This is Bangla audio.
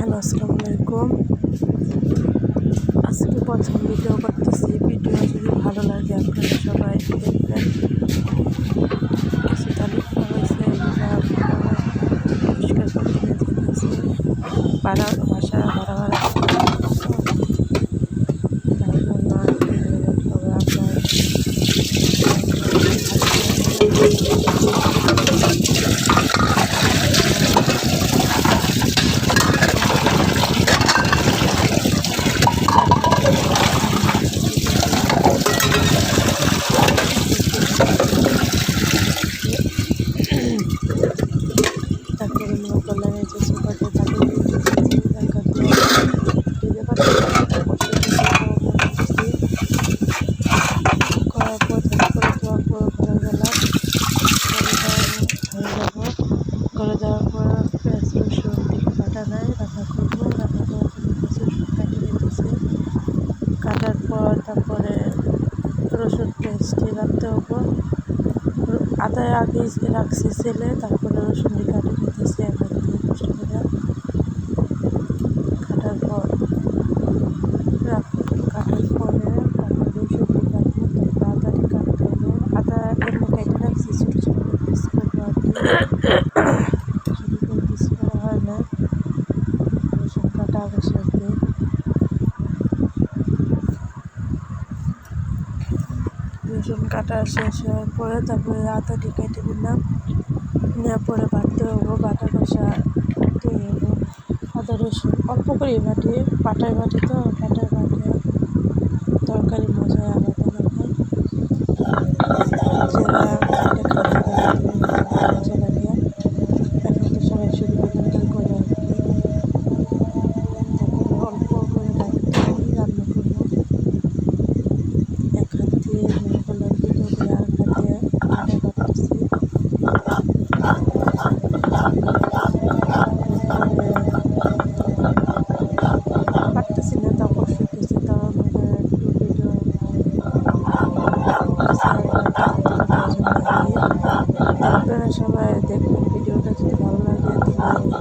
হ্যালো, আসসালামু আলাইকুম। আজকে প্রথম ভিডিও করতেছি। ভিডিও যদি ভালো লাগে আপনারা সবাই দেখবেন। কিছু তালিম করা হয়েছে, এগুলো আপনারা পরিষ্কার করতে যেতেছি। বাসা ভাড়া তার জন্য তবে আপনার তারপরে মনে করলাম এই যে সুপারটা তাকে করার পর তারপরে দেওয়ার পর ঘরে গেলাম। ঘরে যাওয়ার পর পেঁয়াজ রসুন দিকে কাটা নেয়, রান্না করবো। রান্না করার জন্য পেঁয়াজ রসুন কাটিয়ে নিতেছি। কাটার পর তারপরে রসুন পেস্টটি রাখতে হবো। আদা আগে রাখছি ছেলে, তারপরে রসুনটি কাটিয়ে নিতেছি এখানে কষ্ট করে। কাটার পর কাটার পরে তারপর রসুনটি কাটবো, তারপর আদাটি কাটতে হবে। আদা এমনি কেটে রাখছি, ছোটো ছোটো করে পিস করবো আর কি। ছোটো করে পিস করা হয় না, রসুন কাটা আগে শেষ দিই। রসুন কাটা শেষ হওয়ার পরে তারপরে আদাটি কেটে দিলাম। নেওয়ার পরে বাটতে হবো, বাটা কষা দিয়ে হবো। আদা রসুন অল্প করে বাটি, পাটায় বাটি তো, পাটায় বাটে তরকারি মজা আলাদা লাগে। জেলা দিয়ে এখন তো সবাই শুধু বেগুনটা করে আর কি। তারপরে অল্প করে বাটতে রান্না করবো। এক হাত দিয়ে মনে করলাম দুটো করে, আর হাত দিয়ে আটা কাটতেছি। পারতেছি না, তাও কষ্ট হতেছে, তাও আমাকে একটু ভিডিও আপনারা সবাই দেখবেন। ভিডিওটা যদি ভালো লাগে তাহলে